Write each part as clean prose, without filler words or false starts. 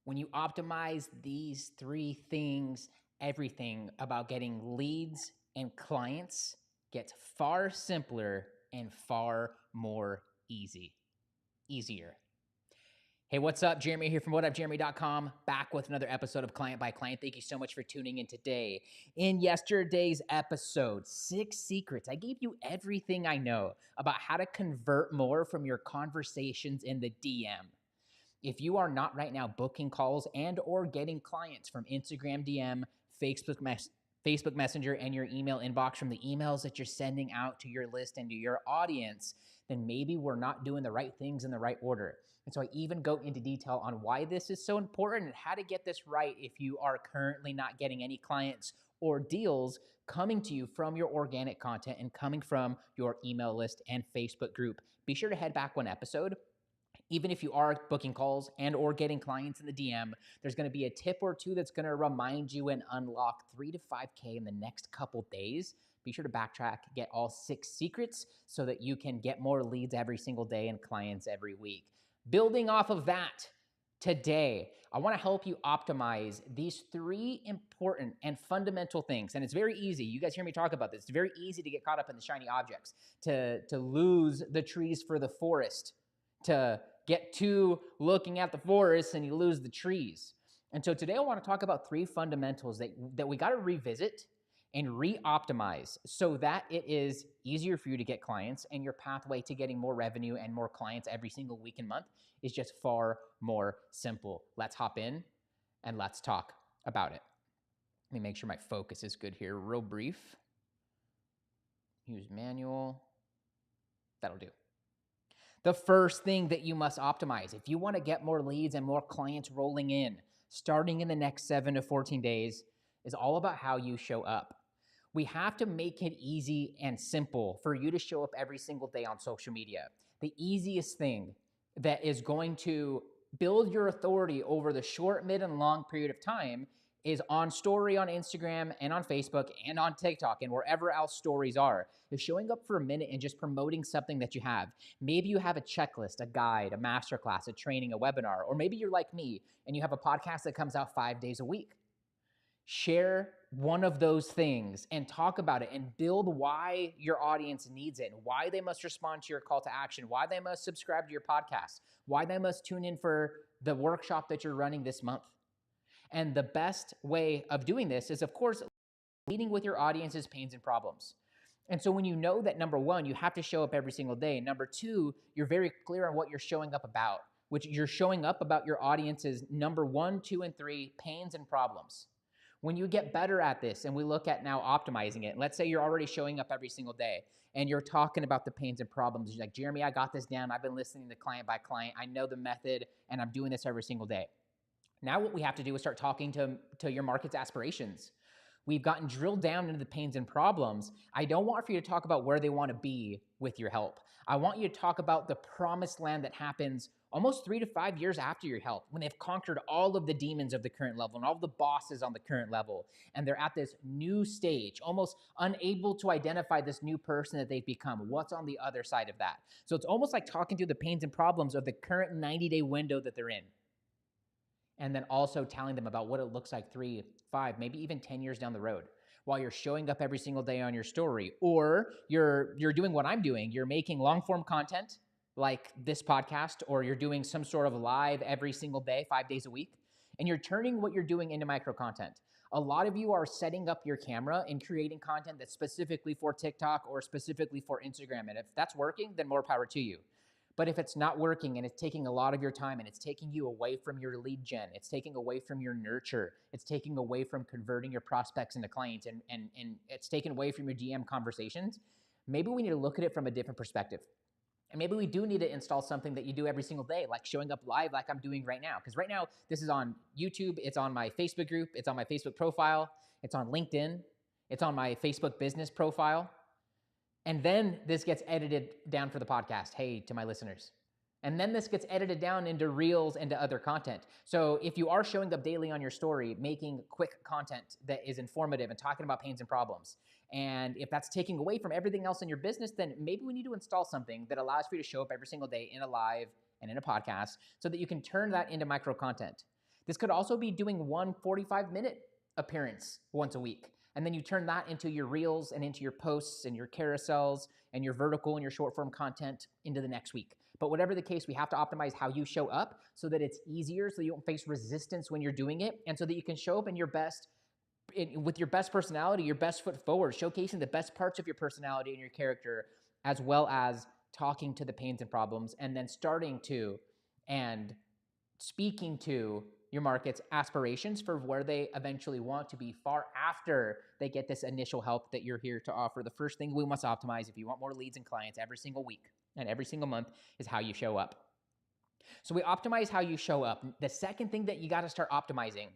When you optimize these three things, everything about getting leads and clients gets far simpler and far more easier. Hey, what's up? Jeremy here from whatupjeremy.com, back with another episode of Client by Client. Thank you so much for tuning in today. In yesterday's episode, 6 secrets, I gave you everything I know about how to convert more from your conversations in the DM. If you are not right now booking calls and or getting clients from Instagram DM, Facebook Messenger, and your email inbox from the emails that you're sending out to your list and to your audience, then maybe we're not doing the right things in the right order. And so I even go into detail on why this is so important and how to get this right if you are currently not getting any clients or deals coming to you from your organic content and coming from your email list and Facebook group. Be sure to head back one episode. Even if you are booking calls and or getting clients in the DM, there's going to be a tip or two that's going to remind you and unlock 3 to 5K in the next couple days. Be sure to backtrack, get all 6 secrets so that you can get more leads every single day and clients every week. Building off of that, today, I want to help you optimize these 3 important and fundamental things. And it's very easy. You guys hear me talk about this. It's very easy to get caught up in the shiny objects, to lose the trees for the forest, to get to looking at the forest and you lose the trees. And so today I want to talk about 3 fundamentals that we got to revisit and re-optimize so that it is easier for you to get clients and your pathway to getting more revenue and more clients every single week and month is just far more simple. Let's hop in and let's talk about it. Let me make sure my focus is good here. Real brief. Use manual. That'll do. The first thing that you must optimize, if you want to get more leads and more clients rolling in, starting in the next 7 to 14 days, is all about how you show up. We have to make it easy and simple for you to show up every single day on social media. The easiest thing that is going to build your authority over the short, mid, and long period of time is on story on Instagram and on Facebook and on TikTok and wherever else stories are, is showing up for a minute and just promoting something that you have. Maybe you have a checklist, a guide, a masterclass, a training, a webinar, or maybe you're like me and you have a podcast that comes out 5 days a week. Share one of those things and talk about it and build why your audience needs it and why they must respond to your call to action, why they must subscribe to your podcast, why they must tune in for the workshop that you're running this month. And the best way of doing this is, of course, leading with your audience's pains and problems. And so when you know that, number 1, you have to show up every single day. Number 2, you're very clear on what you're showing up about, which you're showing up about your audience's number 1, 2, and 3 pains and problems. When you get better at this and we look at now optimizing it, let's say you're already showing up every single day and you're talking about the pains and problems. You're like, Jeremy, I got this down. I've been listening to client by client. I know the method and I'm doing this every single day. Now what we have to do is start talking to your market's aspirations. We've gotten drilled down into the pains and problems. I don't want for you to talk about where they want to be with your help. I want you to talk about the promised land that happens almost 3 to 5 years after your help, when they've conquered all of the demons of the current level and all of the bosses on the current level. And they're at this new stage, almost unable to identify this new person that they've become. What's on the other side of that? So it's almost like talking through the pains and problems of the current 90-day window that they're in. And then also telling them about what it looks like 3, 5, maybe even 10 years down the road while you're showing up every single day on your story. Or you're doing what I'm doing. You're making long-form content like this podcast, or you're doing some sort of live every single day, 5 days a week, and you're turning what you're doing into micro content. A lot of you are setting up your camera and creating content that's specifically for TikTok or specifically for Instagram. And if that's working, then more power to you. But if it's not working and it's taking a lot of your time and it's taking you away from your lead gen, it's taking away from your nurture, it's taking away from converting your prospects into clients, and it's taken away from your DM conversations, maybe we need to look at it from a different perspective. And maybe we do need to install something that you do every single day, like showing up live like I'm doing right now. Because right now, this is on YouTube, it's on my Facebook group, it's on my Facebook profile, it's on LinkedIn, it's on my Facebook business profile. And then this gets edited down for the podcast, hey, to my listeners. And then this gets edited down into reels and to other content. So if you are showing up daily on your story, making quick content that is informative and talking about pains and problems, and if that's taking away from everything else in your business, then maybe we need to install something that allows for you to show up every single day in a live and in a podcast so that you can turn that into micro content. This could also be doing one 45-minute appearance once a week. And then you turn that into your reels and into your posts and your carousels and your vertical and your short form content into the next week. But whatever the case, we have to optimize how you show up so that it's easier, so you don't face resistance when you're doing it, and so that you can show up in your best, with your best personality, your best foot forward, showcasing the best parts of your personality and your character, as well as talking to the pains and problems, and then starting to and speaking to your market's aspirations for where they eventually want to be far after they get this initial help that you're here to offer. The first thing we must optimize if you want more leads and clients every single week and every single month is how you show up. So we optimize how you show up. The second thing that you got to start optimizing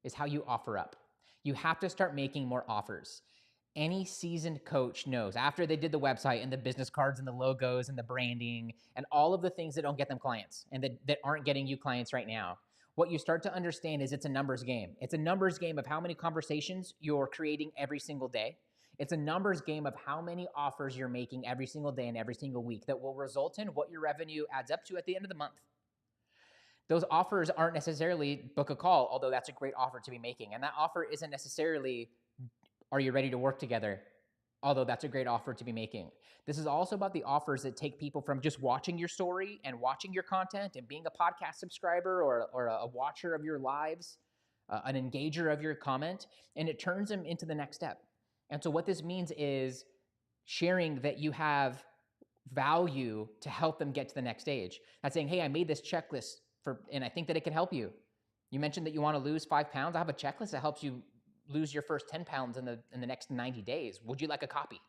is how you offer up. You have to start making more offers. Any seasoned coach knows after they did the website and the business cards and the logos and the branding and all of the things that don't get them clients and that aren't getting you clients right now, what you start to understand is it's a numbers game. It's a numbers game of how many conversations you're creating every single day. It's a numbers game of how many offers you're making every single day and every single week that will result in what your revenue adds up to at the end of the month. Those offers aren't necessarily book a call, although that's a great offer to be making. And that offer isn't necessarily, are you ready to work together? Although that's a great offer to be making. This is also about the offers that take people from just watching your story and watching your content and being a podcast subscriber or a watcher of your lives, an engager of your comment, and it turns them into the next step. And so what this means is sharing that you have value to help them get to the next stage. That's saying, hey, I made this checklist and I think that it can help you. You mentioned that you want to lose 5 pounds. I have a checklist that helps you lose your first 10 pounds in the next 90 days. Would you like a copy?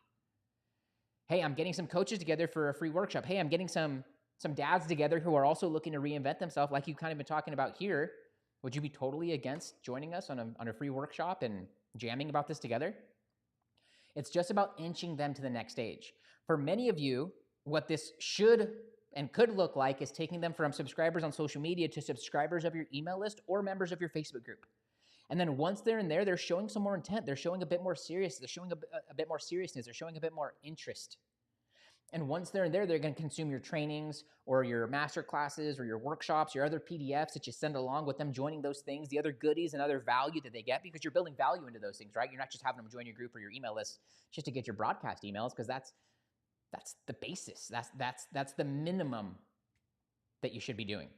Hey, I'm getting some coaches together for a free workshop. Hey, I'm getting some dads together who are also looking to reinvent themselves like you kind of been talking about here. Would you be totally against joining us on a free workshop and jamming about this together? It's just about inching them to the next stage. For many of you, what this should and could look like is taking them from subscribers on social media to subscribers of your email list or members of your Facebook group. And then once they're in there, they're showing some more intent. They're showing a bit more serious. They're showing a bit more seriousness. They're showing a bit more interest. And once they're in there, they're going to consume your trainings or your master classes or your workshops, your other PDFs that you send along with them joining those things, the other goodies and other value that they get, because you're building value into those things, right? You're not just having them join your group or your email list just to get your broadcast emails, because that's the basis. That's the minimum that you should be doing.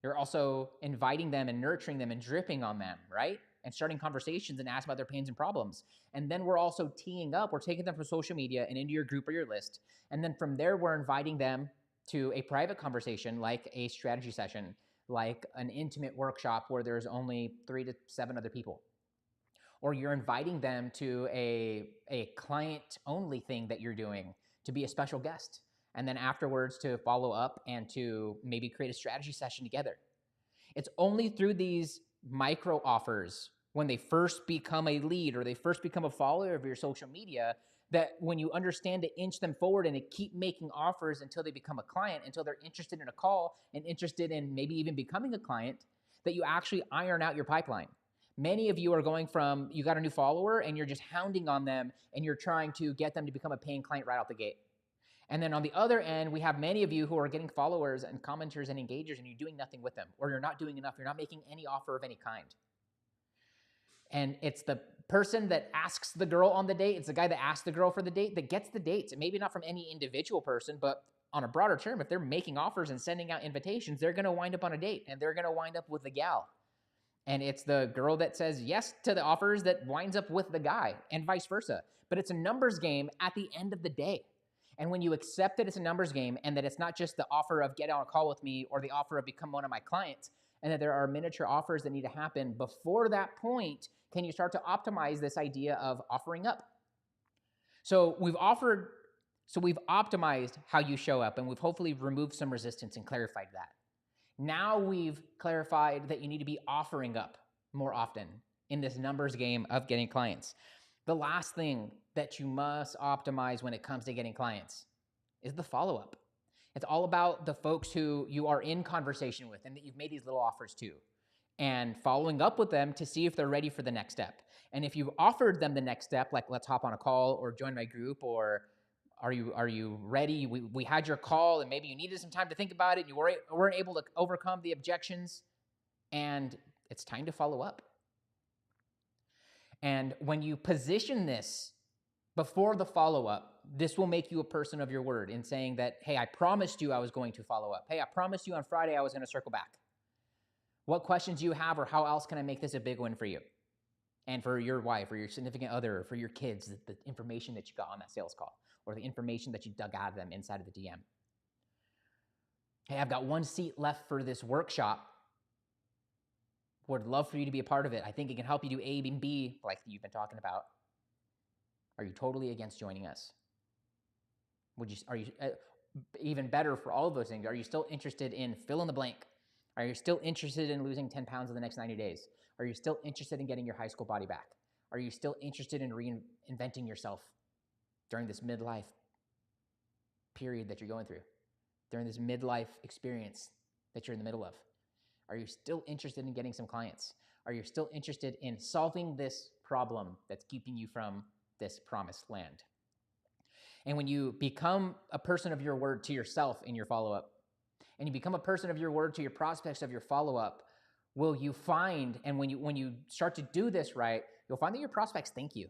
You're also inviting them and nurturing them and dripping on them, right? And starting conversations and asking about their pains and problems. And then we're also teeing up. We're taking them from social media and into your group or your list. And then from there, we're inviting them to a private conversation, like a strategy session, like an intimate workshop where there's only 3 to 7 other people. Or you're inviting them to a client-only thing that you're doing to be a special guest. And then afterwards to follow up and to maybe create a strategy session together. It's only through these micro offers when they first become a lead or they first become a follower of your social media that when you understand to inch them forward and to keep making offers until they become a client, until they're interested in a call and interested in maybe even becoming a client, that you actually iron out your pipeline. Many of you are going from, you got a new follower and you're just hounding on them and you're trying to get them to become a paying client right out the gate. And then on the other end, we have many of you who are getting followers and commenters and engagers and you're doing nothing with them, or you're not doing enough. You're not making any offer of any kind. And it's the person that asks the girl on the date, it's the guy that asks the girl for the date that gets the dates. And maybe not from any individual person, but on a broader term, if they're making offers and sending out invitations, they're going to wind up on a date and they're going to wind up with the gal. And it's the girl that says yes to the offers that winds up with the guy and vice versa. But it's a numbers game at the end of the day. And when you accept that it's a numbers game and that it's not just the offer of get on a call with me or the offer of become one of my clients, and that there are miniature offers that need to happen before that point, can you start to optimize this idea of offering up? So we've optimized how you show up and we've hopefully removed some resistance and clarified that. Now we've clarified that you need to be offering up more often in this numbers game of getting clients. The last thing that you must optimize when it comes to getting clients is the follow-up. It's all about the folks who you are in conversation with and that you've made these little offers to, and following up with them to see if they're ready for the next step. And if you've offered them the next step, like let's hop on a call or join my group, or are you ready? We had your call and maybe you needed some time to think about it and you weren't able to overcome the objections, and It's time to follow up. And when you position this before the follow-up, this will make you a person of your word in saying that, hey, I promised you I was going to follow up. Hey, I promised you on Friday I was going to circle back. What questions do you have, or how else can I make this a big win for you? And for your wife or your significant other, or for your kids, the information that you got on that sales call, or the information that you dug out of them inside of the DM. Hey, I've got one seat left for this workshop. Would love for you to be a part of it. I think it can help you do A and B, like you've been talking about. Are you totally against joining us? Are you even better for all of those things? Are you still interested in fill in the blank? Are you still interested in losing 10 pounds in the next 90 days? Are you still interested in getting your high school body back? Are you still interested in reinventing yourself during this midlife period that you're going through? During this midlife experience that you're in the middle of? Are you still interested in getting some clients? Are you still interested in solving this problem that's keeping you from this promised land? And when you become a person of your word to yourself in your follow-up, and you become a person of your word to your prospects of your follow-up, will you find, and when you start to do this right, you'll find that your prospects thank you.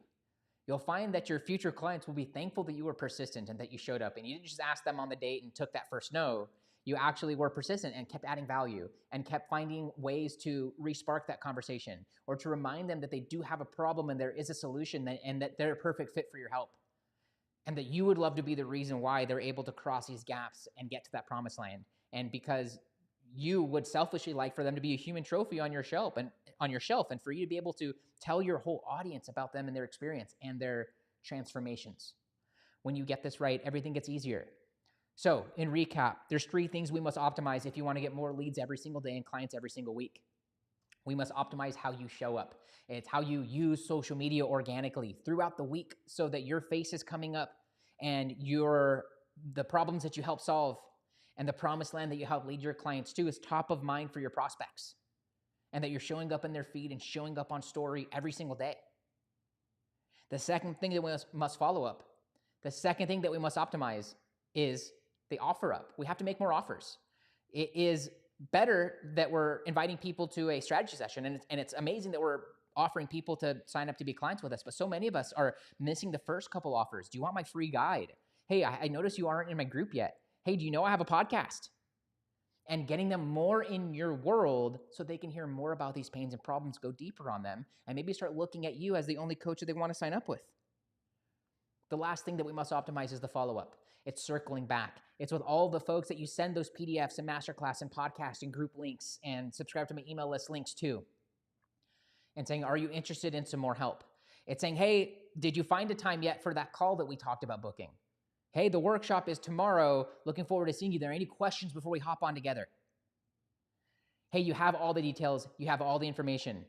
You'll find that your future clients will be thankful that you were persistent and that you showed up, and you didn't just ask them on the date and took that first no. You actually were persistent and kept adding value and kept finding ways to re-spark that conversation, or to remind them that they do have a problem and there is a solution, and that they're a perfect fit for your help, and that you would love to be the reason why they're able to cross these gaps and get to that promised land. And because you would selfishly like for them to be a human trophy on your shelf, and for you to be able to tell your whole audience about them and their experience and their transformations. When you get this right, everything gets easier. So in recap, there's 3 things we must optimize if you want to get more leads every single day and clients every single week. We must optimize how you show up. It's how you use social media organically throughout the week so that your face is coming up and the problems that you help solve and the promised land that you help lead your clients to is top of mind for your prospects, and that you're showing up in their feed and showing up on story every single day. The second thing that we must follow up, the second thing that we must optimize is the offer up. We have to make more offers. It is better that we're inviting people to a strategy session, and it's amazing that we're offering people to sign up to be clients with us, but so many of us are missing the first couple offers. Do you want my free guide? Hey, I noticed you aren't in my group yet. Hey, do you know I have a podcast? And getting them more in your world so they can hear more about these pains and problems, go deeper on them, and maybe start looking at you as the only coach that they want to sign up with. The last thing that we must optimize is the follow-up. It's circling back. It's with all the folks that you send those PDFs and masterclass and podcast and group links and subscribe to my email list links to. And saying, are you interested in some more help? It's saying, hey, did you find a time yet for that call that we talked about booking? Hey, the workshop is tomorrow. Looking forward to seeing you there. Any questions before we hop on together? Hey, you have all the details. You have all the information.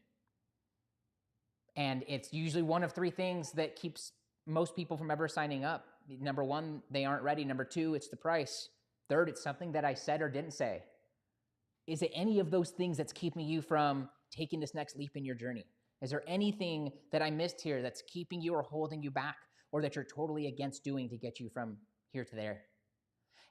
And it's usually one of 3 things that keeps most people from ever signing up. Number 1, they aren't ready. Number 2, it's the price. Third, it's something that I said or didn't say. Is it any of those things that's keeping you from taking this next leap in your journey? Is there anything that I missed here that's keeping you or holding you back, or that you're totally against doing to get you from here to there?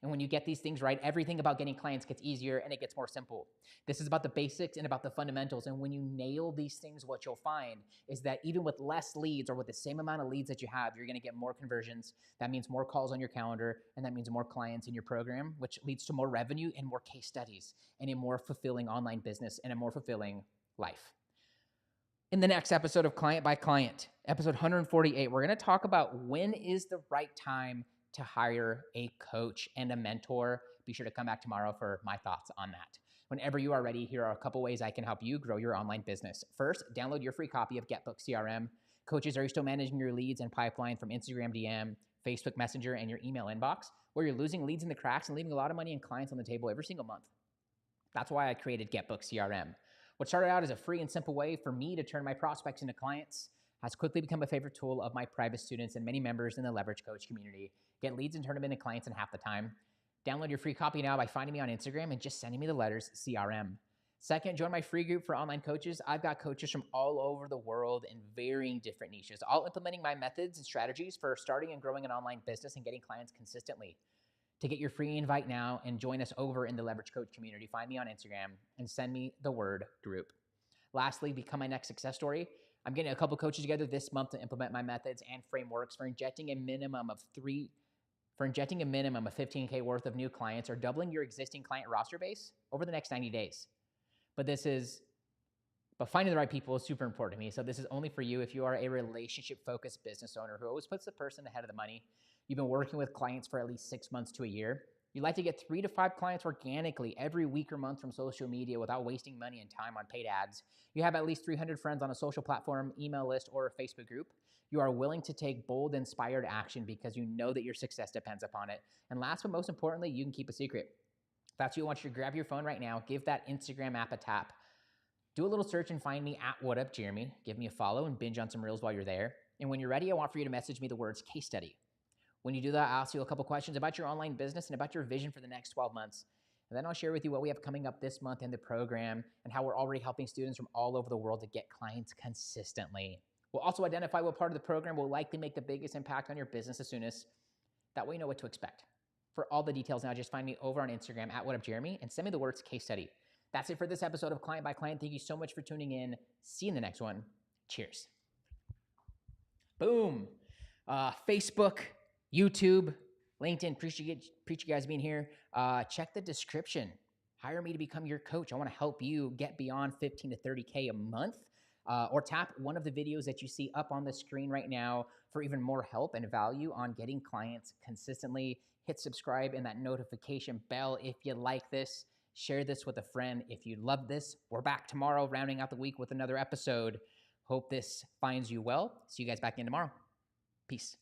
And when you get these things right, everything about getting clients gets easier and it gets more simple. This is about the basics and about the fundamentals. And when you nail these things, what you'll find is that even with less leads, or with the same amount of leads that you have, you're going to get more conversions. That means more calls on your calendar, and that means more clients in your program, which leads to more revenue and more case studies and a more fulfilling online business and a more fulfilling life. In the next episode of Client by Client, episode 148, we're going to talk about when is the right time to hire a coach and a mentor. Be sure to come back tomorrow for my thoughts on that. Whenever you are ready, here are a couple ways I can help you grow your online business. First, download your free copy of GetBookedCRM. Coaches, are you still managing your leads and pipeline from Instagram DM, Facebook Messenger, and your email inbox, where you're losing leads in the cracks and leaving a lot of money and clients on the table every single month? That's why I created GetBookedCRM. What started out as a free and simple way for me to turn my prospects into clients has quickly become a favorite tool of my private students and many members in the Leverage Coach community. Get leads and turn them into clients in half the time. Download your free copy now by finding me on Instagram and just sending me the letters CRM. Second, join my free group for online coaches. I've got coaches from all over the world in varying different niches, all implementing my methods and strategies for starting and growing an online business and getting clients consistently. To get your free invite now and join us over in the Leverage Coach community, find me on Instagram and send me the word group. Lastly, become my next success story. I'm getting a couple coaches together this month to implement my methods and frameworks for injecting a minimum of 15K worth of new clients or doubling your existing client roster base over the next 90 days. But finding the right people is super important to me. So this is only for you if you are a relationship-focused business owner who always puts the person ahead of the money. You've been working with clients for at least 6 months to a year. You'd like to get 3 to 5 clients organically every week or month from social media without wasting money and time on paid ads. You have at least 300 friends on a social platform, email list, or a Facebook group. You are willing to take bold, inspired action because you know that your success depends upon it. And last but most importantly, you can keep a secret. If that's you, I want you to grab your phone right now, give that Instagram app a tap. Do a little search and find me at WhatUpJeremy. Give me a follow and binge on some reels while you're there. And when you're ready, I want for you to message me the words case study. When you do that, I'll ask you a couple questions about your online business and about your vision for the next 12 months. And then I'll share with you what we have coming up this month in the program and how we're already helping students from all over the world to get clients consistently. We'll also identify what part of the program will likely make the biggest impact on your business as soon as. That way you know what to expect. For all the details now, just find me over on Instagram at WhatUpJeremy and send me the words case study. That's it for this episode of Client by Client. Thank you so much for tuning in. See you in the next one. Cheers. Boom. Facebook, YouTube, LinkedIn. Appreciate you guys being here. Check the description. Hire me to become your coach. I want to help you get beyond 15 to 30K a month. Or tap one of the videos that you see up on the screen right now for even more help and value on getting clients consistently. Hit subscribe and that notification bell if you like this. Share this with a friend if you love this. We're back tomorrow, rounding out the week with another episode. Hope this finds you well. See you guys back in tomorrow. Peace.